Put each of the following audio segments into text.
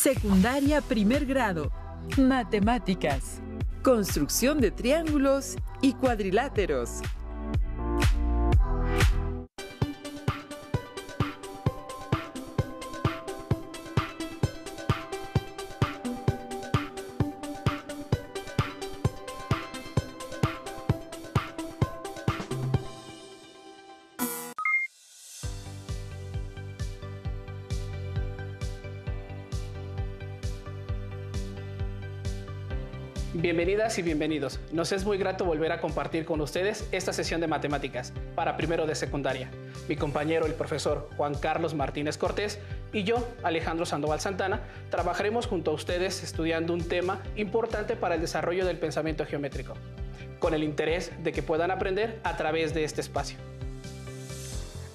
Secundaria primer grado. Matemáticas. Construcción de triángulos y cuadriláteros. Bienvenidas y bienvenidos. Nos es muy grato volver a compartir con ustedes esta sesión de matemáticas para primero de secundaria. Mi compañero, el profesor Juan Carlos Martínez Cortés, y yo, Alejandro Sandoval Santana, trabajaremos junto a ustedes estudiando un tema importante para el desarrollo del pensamiento geométrico, con el interés de que puedan aprender a través de este espacio.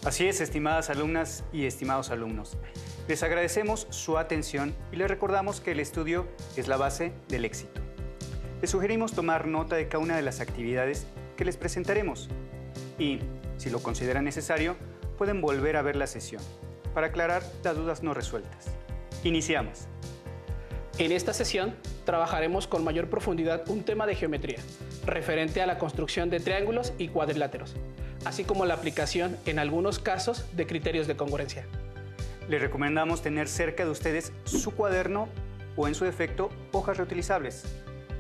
Así es, estimadas alumnas y estimados alumnos. Les agradecemos su atención y les recordamos que el estudio es la base del éxito. Les sugerimos tomar nota de cada una de las actividades que les presentaremos y, si lo consideran necesario, pueden volver a ver la sesión para aclarar las dudas no resueltas. Iniciamos. En esta sesión trabajaremos con mayor profundidad un tema de geometría referente a la construcción de triángulos y cuadriláteros, así como la aplicación en algunos casos de criterios de congruencia. Les recomendamos tener cerca de ustedes su cuaderno o, en su defecto, hojas reutilizables,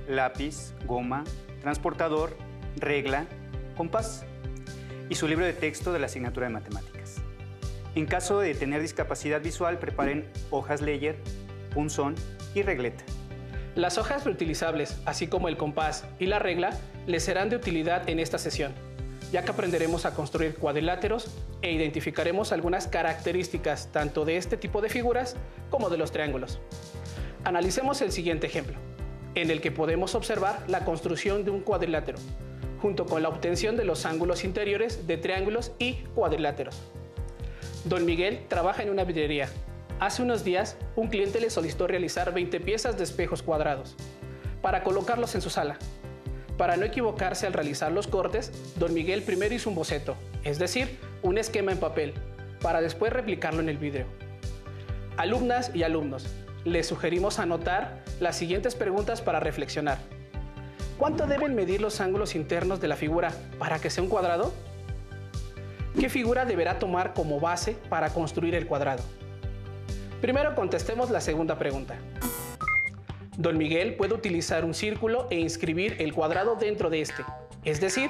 lápiz, goma, transportador, regla, compás y su libro de texto de la asignatura de matemáticas. En caso de tener discapacidad visual, preparen hojas Leyer, punzón y regleta. Las hojas reutilizables, así como el compás y la regla, les serán de utilidad en esta sesión, ya que aprenderemos a construir cuadriláteros e identificaremos algunas características tanto de este tipo de figuras como de los triángulos. Analicemos el siguiente ejemplo, en el que podemos observar la construcción de un cuadrilátero, junto con la obtención de los ángulos interiores de triángulos y cuadriláteros. Don Miguel trabaja en una vidriería. Hace unos días, un cliente le solicitó realizar 20 piezas de espejos cuadrados para colocarlos en su sala. Para no equivocarse al realizar los cortes, don Miguel primero hizo un boceto, es decir, un esquema en papel, para después replicarlo en el vidrio. Alumnas y alumnos, les sugerimos anotar las siguientes preguntas para reflexionar. ¿Cuánto deben medir los ángulos internos de la figura para que sea un cuadrado? ¿Qué figura deberá tomar como base para construir el cuadrado? Primero contestemos la segunda pregunta. Don Miguel puede utilizar un círculo e inscribir el cuadrado dentro de este, es decir,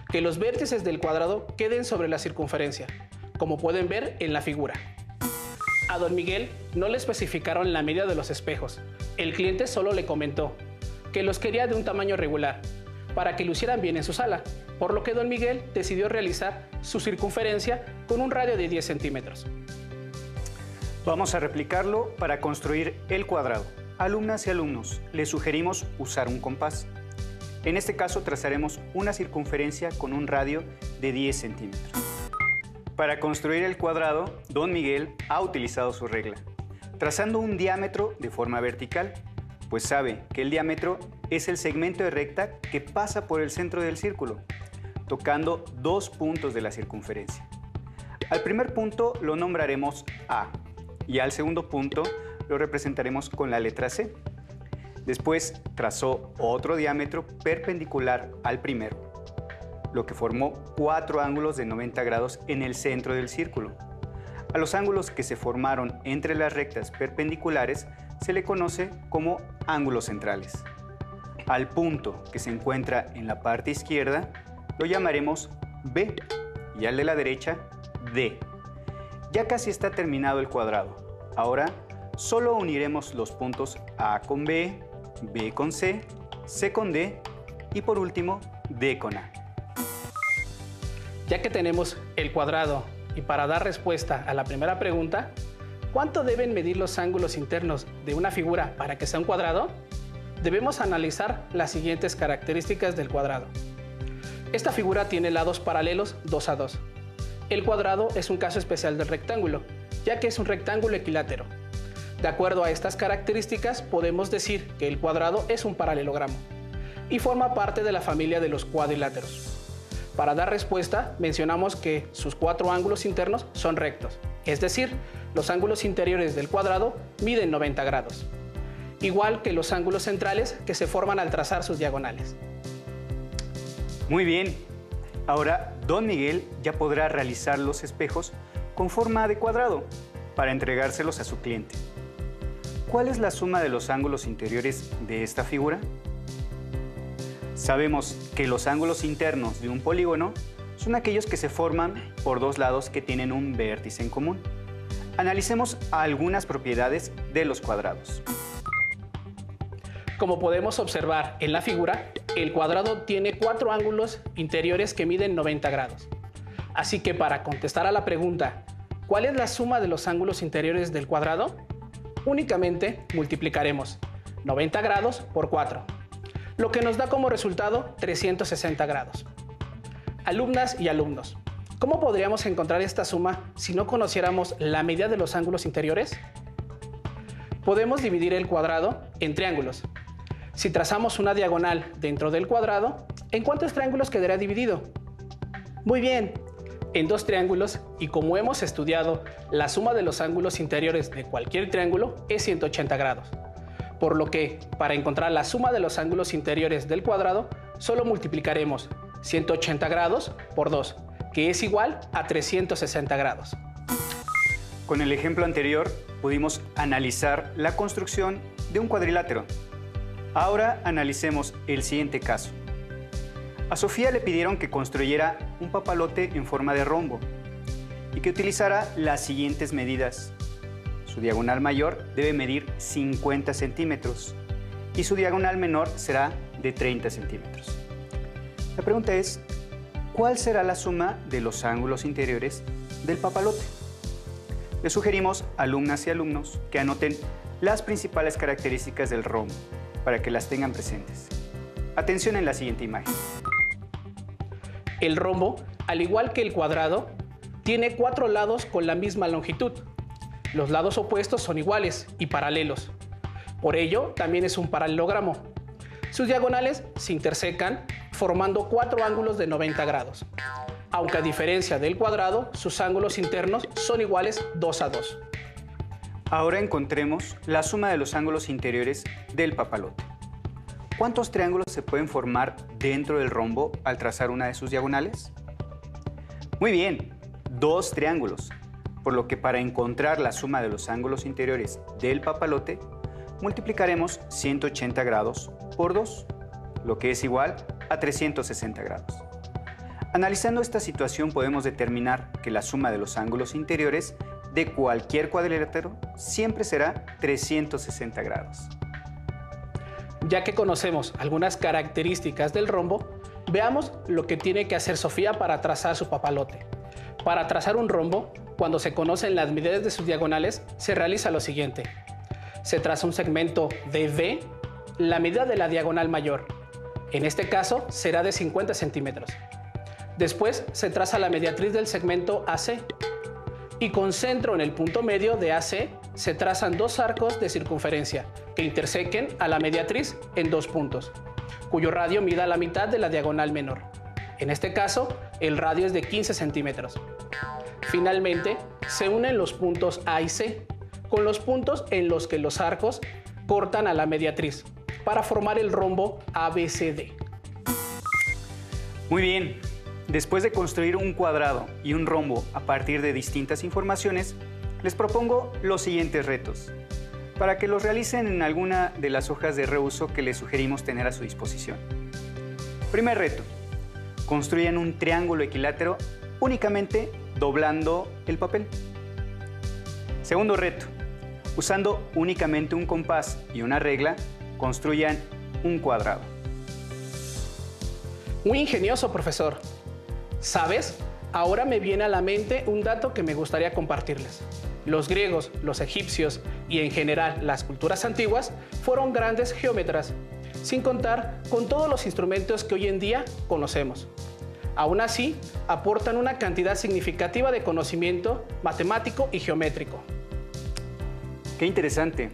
que los vértices del cuadrado queden sobre la circunferencia, como pueden ver en la figura. A don Miguel no le especificaron la medida de los espejos. El cliente solo le comentó que los quería de un tamaño regular, para que lucieran bien en su sala, por lo que don Miguel decidió realizar su circunferencia con un radio de 10 centímetros. Vamos a replicarlo para construir el cuadrado. Alumnas y alumnos, les sugerimos usar un compás. En este caso trazaremos una circunferencia con un radio de 10 centímetros. Para construir el cuadrado, don Miguel ha utilizado su regla, trazando un diámetro de forma vertical, pues sabe que el diámetro es el segmento de recta que pasa por el centro del círculo, tocando dos puntos de la circunferencia. Al primer punto lo nombraremos A y al segundo punto lo representaremos con la letra C. Después trazó otro diámetro perpendicular al primero, lo que formó 4 ángulos de 90 grados en el centro del círculo. A los ángulos que se formaron entre las rectas perpendiculares se le conoce como ángulos centrales. Al punto que se encuentra en la parte izquierda lo llamaremos B y al de la derecha D. Ya casi está terminado el cuadrado. Ahora solo uniremos los puntos A con B, B con C, C con D y por último D con A. Ya que tenemos el cuadrado y para dar respuesta a la primera pregunta, ¿cuánto deben medir los ángulos internos de una figura para que sea un cuadrado? Debemos analizar las siguientes características del cuadrado. Esta figura tiene lados paralelos 2 a 2. El cuadrado es un caso especial del rectángulo, ya que es un rectángulo equilátero. De acuerdo a estas características, podemos decir que el cuadrado es un paralelogramo y forma parte de la familia de los cuadriláteros. Para dar respuesta, mencionamos que sus 4 ángulos internos son rectos, es decir, los ángulos interiores del cuadrado miden 90 grados, igual que los ángulos centrales que se forman al trazar sus diagonales. Muy bien. Ahora, don Miguel ya podrá realizar los espejos con forma de cuadrado para entregárselos a su cliente. ¿Cuál es la suma de los ángulos interiores de esta figura? Sabemos que los ángulos internos de un polígono son aquellos que se forman por dos lados que tienen un vértice en común. Analicemos algunas propiedades de los cuadrados. Como podemos observar en la figura, el cuadrado tiene 4 ángulos interiores que miden 90 grados. Así que para contestar a la pregunta, ¿cuál es la suma de los ángulos interiores del cuadrado? Únicamente multiplicaremos 90 grados por 4, lo que nos da como resultado 360 grados. Alumnas y alumnos, ¿cómo podríamos encontrar esta suma si no conociéramos la medida de los ángulos interiores? Podemos dividir el cuadrado en triángulos. Si trazamos una diagonal dentro del cuadrado, ¿en cuántos triángulos quedará dividido? Muy bien, en 2 triángulos, y como hemos estudiado, la suma de los ángulos interiores de cualquier triángulo es 180 grados. Por lo que, para encontrar la suma de los ángulos interiores del cuadrado, solo multiplicaremos 180 grados por 2, que es igual a 360 grados. Con el ejemplo anterior, pudimos analizar la construcción de un cuadrilátero. Ahora analicemos el siguiente caso. A Sofía le pidieron que construyera un papalote en forma de rombo y que utilizara las siguientes medidas. Su diagonal mayor debe medir 50 centímetros y su diagonal menor será de 30 centímetros. La pregunta es, ¿cuál será la suma de los ángulos interiores del papalote? Les sugerimos, alumnas y alumnos, que anoten las principales características del rombo para que las tengan presentes. Atención en la siguiente imagen. El rombo, al igual que el cuadrado, tiene 4 lados con la misma longitud. Los lados opuestos son iguales y paralelos. Por ello, también es un paralelogramo. Sus diagonales se intersecan formando 4 ángulos de 90 grados. Aunque a diferencia del cuadrado, sus ángulos internos son iguales 2 a 2. Ahora encontremos la suma de los ángulos interiores del papalote. ¿Cuántos triángulos se pueden formar dentro del rombo al trazar una de sus diagonales? Muy bien, 2 triángulos, por lo que para encontrar la suma de los ángulos interiores del papalote, multiplicaremos 180 grados por 2, lo que es igual a 360 grados. Analizando esta situación podemos determinar que la suma de los ángulos interiores de cualquier cuadrilátero siempre será 360 grados. Ya que conocemos algunas características del rombo, veamos lo que tiene que hacer Sofía para trazar su papalote. Para trazar un rombo, cuando se conocen las medidas de sus diagonales, se realiza lo siguiente. Se traza un segmento de B, la medida de la diagonal mayor. En este caso será de 50 centímetros. Después se traza la mediatriz del segmento AC. Y con centro en el punto medio de AC se trazan 2 arcos de circunferencia que intersequen a la mediatriz en 2 puntos, cuyo radio mida la mitad de la diagonal menor. En este caso, el radio es de 15 centímetros. Finalmente, se unen los puntos A y C con los puntos en los que los arcos cortan a la mediatriz para formar el rombo ABCD. Muy bien. Después de construir un cuadrado y un rombo a partir de distintas informaciones, les propongo los siguientes retos, para que los realicen en alguna de las hojas de reuso que les sugerimos tener a su disposición. Primer reto, construyan un triángulo equilátero únicamente doblando el papel. Segundo reto, usando únicamente un compás y una regla, construyan un cuadrado. Muy ingenioso, profesor. ¿Sabes? Ahora me viene a la mente un dato que me gustaría compartirles. Los griegos, los egipcios y en general las culturas antiguas fueron grandes geómetras, sin contar con todos los instrumentos que hoy en día conocemos. Aún así, aportan una cantidad significativa de conocimiento matemático y geométrico. ¡Qué interesante!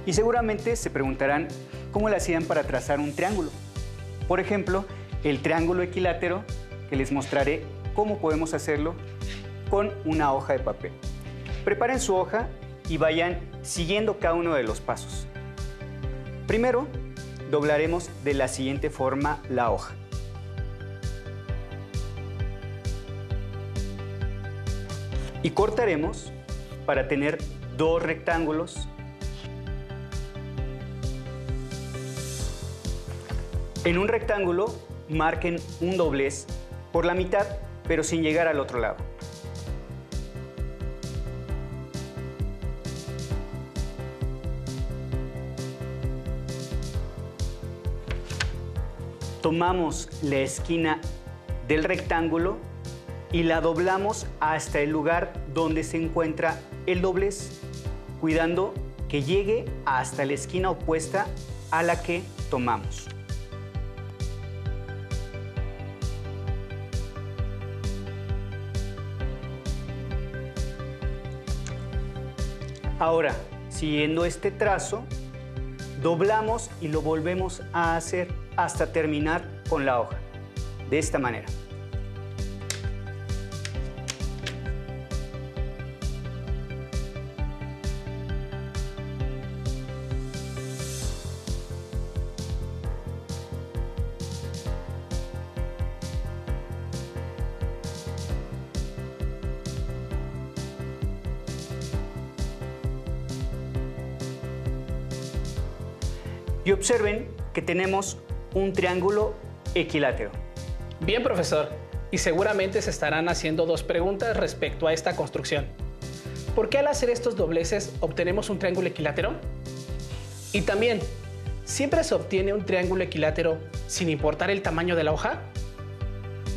Y seguramente se preguntarán cómo le hacían para trazar un triángulo. Por ejemplo, el triángulo equilátero, que les mostraré cómo podemos hacerlo con una hoja de papel. Preparen su hoja y vayan siguiendo cada uno de los pasos. Primero, doblaremos de la siguiente forma la hoja. Y cortaremos para tener dos rectángulos. En un rectángulo marquen un doblez por la mitad, pero sin llegar al otro lado. Tomamos la esquina del rectángulo y la doblamos hasta el lugar donde se encuentra el doblez, cuidando que llegue hasta la esquina opuesta a la que tomamos. Ahora, siguiendo este trazo, doblamos y lo volvemos a hacer hasta terminar con la hoja, de esta manera. Y observen que tenemos un triángulo equilátero. Bien, profesor, y seguramente se estarán haciendo dos preguntas respecto a esta construcción. ¿Por qué al hacer estos dobleces obtenemos un triángulo equilátero? Y también, ¿siempre se obtiene un triángulo equilátero sin importar el tamaño de la hoja?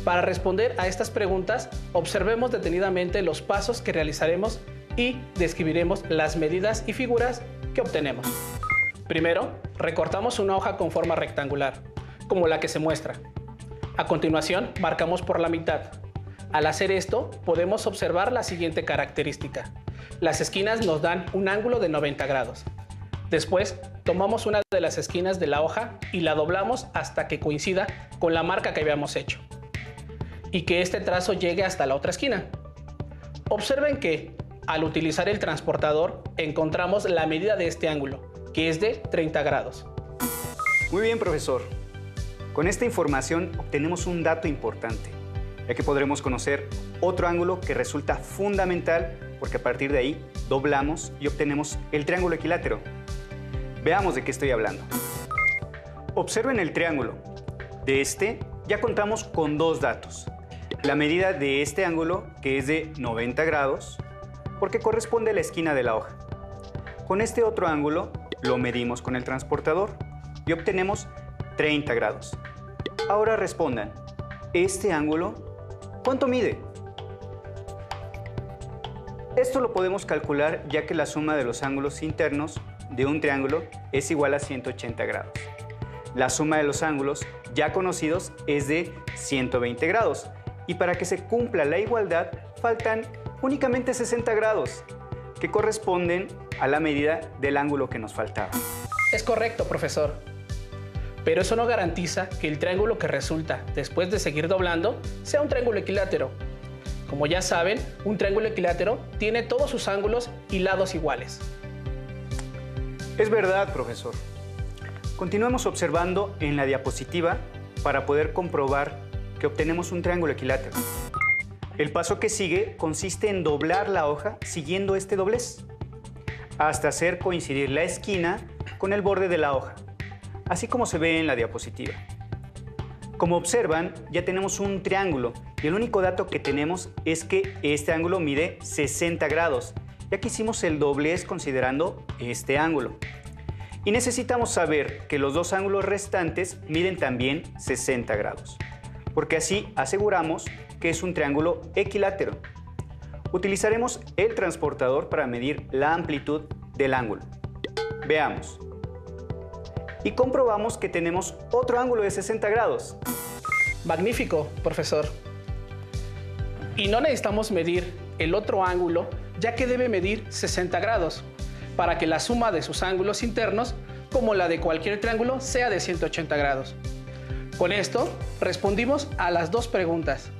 Para responder a estas preguntas, observemos detenidamente los pasos que realizaremos y describiremos las medidas y figuras que obtenemos. Primero, recortamos una hoja con forma rectangular, como la que se muestra. A continuación, marcamos por la mitad. Al hacer esto, podemos observar la siguiente característica. Las esquinas nos dan un ángulo de 90 grados. Después, tomamos una de las esquinas de la hoja y la doblamos hasta que coincida con la marca que habíamos hecho, y que este trazo llegue hasta la otra esquina. Observen que, al utilizar el transportador, encontramos la medida de este ángulo, que es de 30 grados. Muy bien, profesor. Con esta información obtenemos un dato importante, ya que podremos conocer otro ángulo que resulta fundamental porque a partir de ahí doblamos y obtenemos el triángulo equilátero. Veamos de qué estoy hablando. Observen el triángulo. De este ya contamos con dos datos. La medida de este ángulo, que es de 90 grados, porque corresponde a la esquina de la hoja. Con este otro ángulo lo medimos con el transportador y obtenemos 30 grados. Ahora respondan, ¿este ángulo cuánto mide? Esto lo podemos calcular ya que la suma de los ángulos internos de un triángulo es igual a 180 grados. La suma de los ángulos ya conocidos es de 120 grados y para que se cumpla la igualdad faltan únicamente 60 grados, que corresponden a la medida del ángulo que nos faltaba. Es correcto, profesor. Pero eso no garantiza que el triángulo que resulta después de seguir doblando sea un triángulo equilátero. Como ya saben, un triángulo equilátero tiene todos sus ángulos y lados iguales. Es verdad, profesor. Continuemos observando en la diapositiva para poder comprobar que obtenemos un triángulo equilátero. El paso que sigue consiste en doblar la hoja siguiendo este doblez, hasta hacer coincidir la esquina con el borde de la hoja, así como se ve en la diapositiva. Como observan, ya tenemos un triángulo y el único dato que tenemos es que este ángulo mide 60 grados, ya que hicimos el doblez considerando este ángulo. Y necesitamos saber que los dos ángulos restantes miden también 60 grados, porque así aseguramos que es un triángulo equilátero. Utilizaremos el transportador para medir la amplitud del ángulo. Veamos. Y comprobamos que tenemos otro ángulo de 60 grados. Magnífico, profesor. Y no necesitamos medir el otro ángulo, ya que debe medir 60 grados, para que la suma de sus ángulos internos, como la de cualquier triángulo, sea de 180 grados. Con esto, respondimos a las dos preguntas.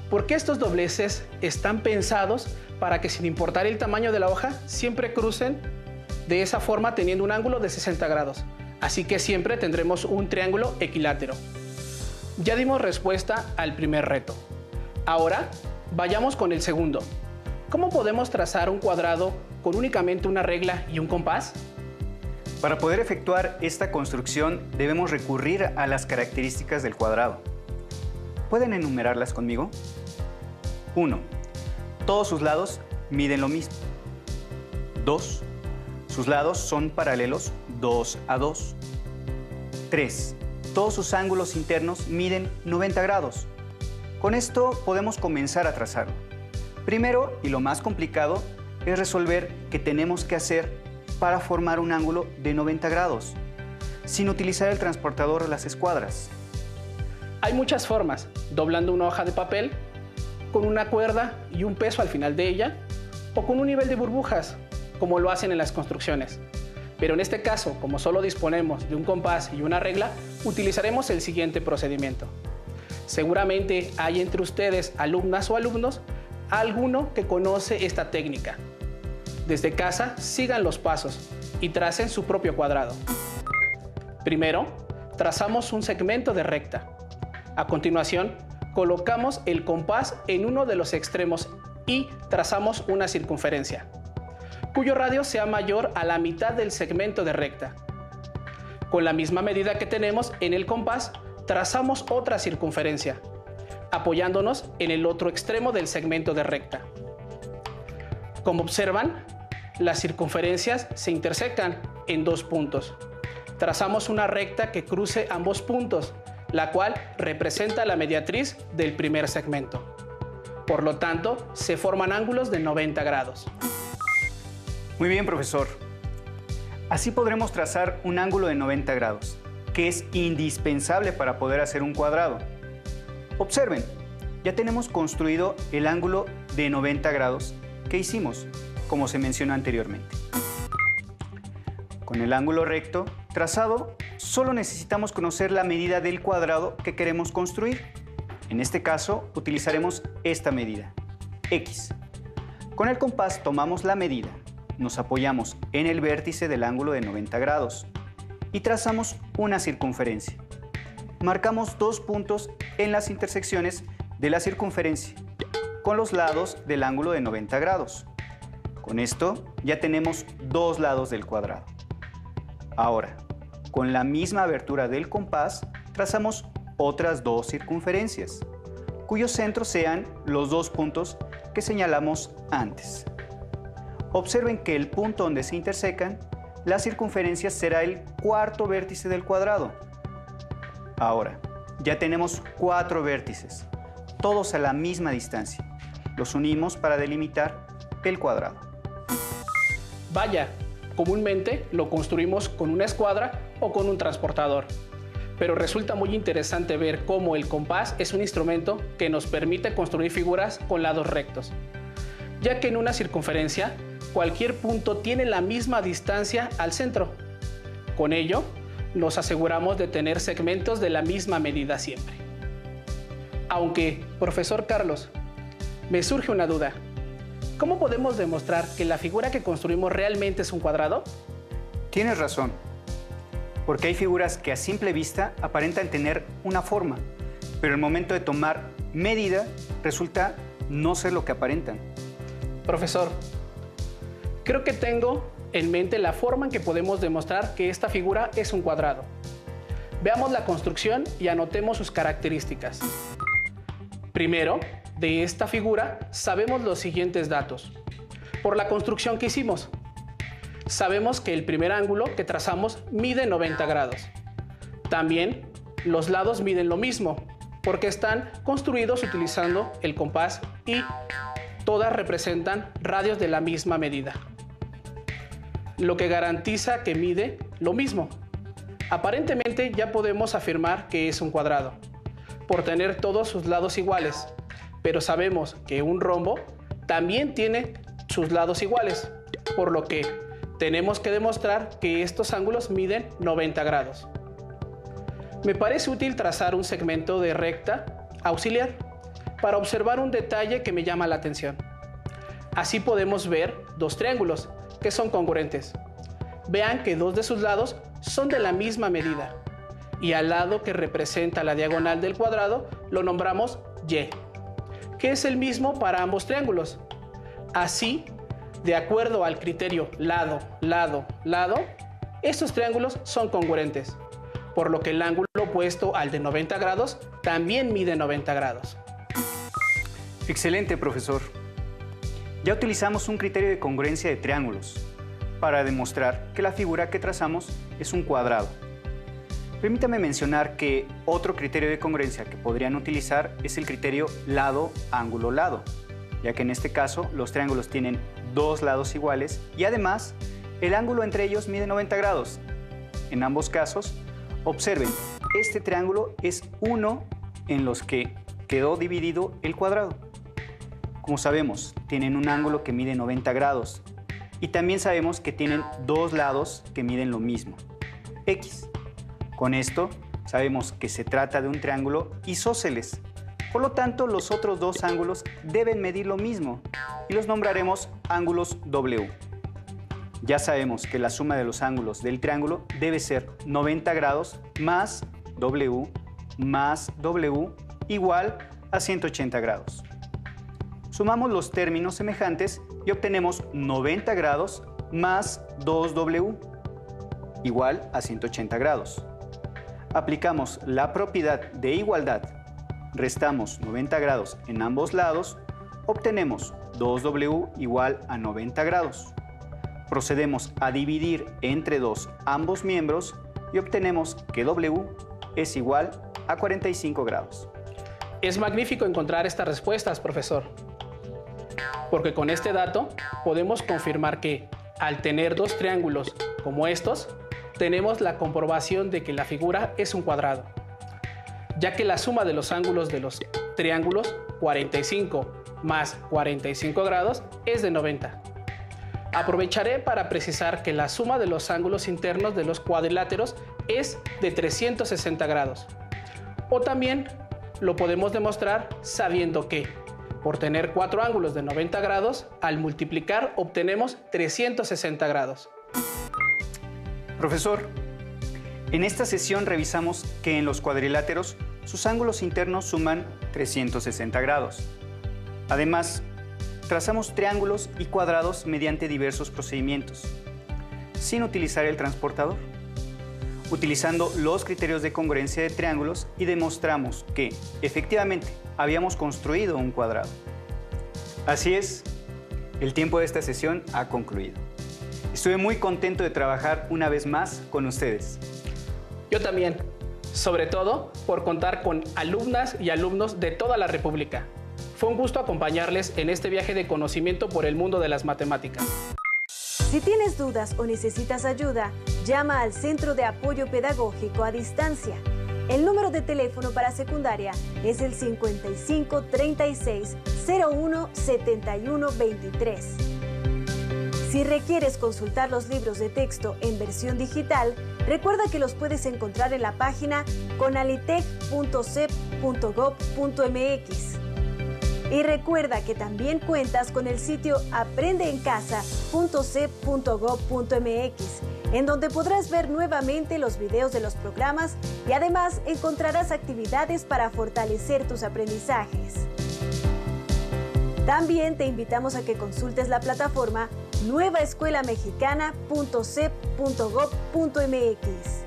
¿Por qué estos dobleces están pensados para que sin importar el tamaño de la hoja, siempre crucen de esa forma teniendo un ángulo de 60 grados. Así que siempre tendremos un triángulo equilátero. Ya dimos respuesta al primer reto. Ahora vayamos con el segundo. ¿Cómo podemos trazar un cuadrado con únicamente una regla y un compás? Para poder efectuar esta construcción debemos recurrir a las características del cuadrado. ¿Pueden enumerarlas conmigo? 1. Todos sus lados miden lo mismo. 2. Sus lados son paralelos 2 a 2. 3. Todos sus ángulos internos miden 90 grados. Con esto podemos comenzar a trazarlo. Primero, y lo más complicado, es resolver qué tenemos que hacer para formar un ángulo de 90 grados, sin utilizar el transportador o las escuadras. Hay muchas formas, doblando una hoja de papel, con una cuerda y un peso al final de ella, o con un nivel de burbujas, como lo hacen en las construcciones. Pero en este caso, como solo disponemos de un compás y una regla, utilizaremos el siguiente procedimiento. Seguramente hay entre ustedes, alumnas o alumnos, alguno que conoce esta técnica. Desde casa, sigan los pasos y tracen su propio cuadrado. Primero, trazamos un segmento de recta. A continuación, colocamos el compás en uno de los extremos y trazamos una circunferencia, cuyo radio sea mayor a la mitad del segmento de recta. Con la misma medida que tenemos en el compás, trazamos otra circunferencia, apoyándonos en el otro extremo del segmento de recta. Como observan, las circunferencias se intersecan en dos puntos. Trazamos una recta que cruce ambos puntos, la cual representa la mediatriz del primer segmento. Por lo tanto, se forman ángulos de 90 grados. Muy bien, profesor. Así podremos trazar un ángulo de 90 grados, que es indispensable para poder hacer un cuadrado. Observen, ya tenemos construido el ángulo de 90 grados que hicimos, como se mencionó anteriormente. Con el ángulo recto trazado, solo necesitamos conocer la medida del cuadrado que queremos construir. En este caso, utilizaremos esta medida, X. Con el compás tomamos la medida, nos apoyamos en el vértice del ángulo de 90 grados y trazamos una circunferencia. Marcamos dos puntos en las intersecciones de la circunferencia, con los lados del ángulo de 90 grados. Con esto ya tenemos dos lados del cuadrado. Ahora, con la misma abertura del compás, trazamos otras dos circunferencias, cuyos centros sean los dos puntos que señalamos antes. Observen que el punto donde se intersecan, la circunferencia será el cuarto vértice del cuadrado. Ahora, ya tenemos cuatro vértices, todos a la misma distancia. Los unimos para delimitar el cuadrado. Vaya, comúnmente lo construimos con una escuadra o con un transportador. Pero resulta muy interesante ver cómo el compás es un instrumento que nos permite construir figuras con lados rectos, ya que en una circunferencia cualquier punto tiene la misma distancia al centro. Con ello, nos aseguramos de tener segmentos de la misma medida siempre. Aunque, profesor Carlos, me surge una duda. ¿Cómo podemos demostrar que la figura que construimos realmente es un cuadrado? Tienes razón, porque hay figuras que a simple vista aparentan tener una forma, pero al momento de tomar medida resulta no ser lo que aparentan. Profesor, creo que tengo en mente la forma en que podemos demostrar que esta figura es un cuadrado. Veamos la construcción y anotemos sus características. Primero, de esta figura sabemos los siguientes datos. Por la construcción que hicimos, sabemos que el primer ángulo que trazamos mide 90 grados. También los lados miden lo mismo, porque están construidos utilizando el compás y todas representan radios de la misma medida, lo que garantiza que mide lo mismo. Aparentemente ya podemos afirmar que es un cuadrado, por tener todos sus lados iguales, pero sabemos que un rombo también tiene sus lados iguales, por lo que tenemos que demostrar que estos ángulos miden 90 grados. Me parece útil trazar un segmento de recta auxiliar para observar un detalle que me llama la atención. Así podemos ver dos triángulos que son congruentes. Vean que dos de sus lados son de la misma medida y al lado que representa la diagonal del cuadrado lo nombramos Y, que es el mismo para ambos triángulos. Así, de acuerdo al criterio lado, lado, lado, estos triángulos son congruentes, por lo que el ángulo opuesto al de 90 grados también mide 90 grados. Excelente, profesor. Ya utilizamos un criterio de congruencia de triángulos para demostrar que la figura que trazamos es un cuadrado. Permítame mencionar que otro criterio de congruencia que podrían utilizar es el criterio lado, ángulo, lado, ya que en este caso los triángulos tienen dos lados iguales y además el ángulo entre ellos mide 90 grados. En ambos casos, observen, este triángulo es uno en los que quedó dividido el cuadrado. Como sabemos, tienen un ángulo que mide 90 grados y también sabemos que tienen dos lados que miden lo mismo, X. Con esto sabemos que se trata de un triángulo isósceles. Por lo tanto, los otros dos ángulos deben medir lo mismo y los nombraremos ángulos W. Ya sabemos que la suma de los ángulos del triángulo debe ser 90 grados más W igual a 180 grados. Sumamos los términos semejantes y obtenemos 90 grados más 2W igual a 180 grados. Aplicamos la propiedad de igualdad, restamos 90 grados en ambos lados, obtenemos 2W igual a 90 grados. Procedemos a dividir entre 2 ambos miembros y obtenemos que W es igual a 45 grados. Es magnífico encontrar estas respuestas, profesor, porque con este dato podemos confirmar que al tener dos triángulos como estos, tenemos la comprobación de que la figura es un cuadrado, ya que la suma de los ángulos de los triángulos 45 más 45 grados es de 90. Aprovecharé para precisar que la suma de los ángulos internos de los cuadriláteros es de 360 grados. O también lo podemos demostrar sabiendo que, por tener cuatro ángulos de 90 grados, al multiplicar obtenemos 360 grados. Profesor, en esta sesión revisamos que en los cuadriláteros sus ángulos internos suman 360 grados. Además, trazamos triángulos y cuadrados mediante diversos procedimientos, sin utilizar el transportador, utilizando los criterios de congruencia de triángulos y demostramos que, efectivamente, habíamos construido un cuadrado. Así es, el tiempo de esta sesión ha concluido. Estuve muy contento de trabajar una vez más con ustedes. Yo también, sobre todo por contar con alumnas y alumnos de toda la República. Fue un gusto acompañarles en este viaje de conocimiento por el mundo de las matemáticas. Si tienes dudas o necesitas ayuda, llama al Centro de Apoyo Pedagógico a Distancia. El número de teléfono para secundaria es el 55 36 01 71 23. Si requieres consultar los libros de texto en versión digital, recuerda que los puedes encontrar en la página conalitec.cep.gov.mx. Y recuerda que también cuentas con el sitio aprendeencasa.cep.gov.mx, en donde podrás ver nuevamente los videos de los programas y además encontrarás actividades para fortalecer tus aprendizajes. También te invitamos a que consultes la plataforma nuevaescuelamexicana.cep.gov.mx.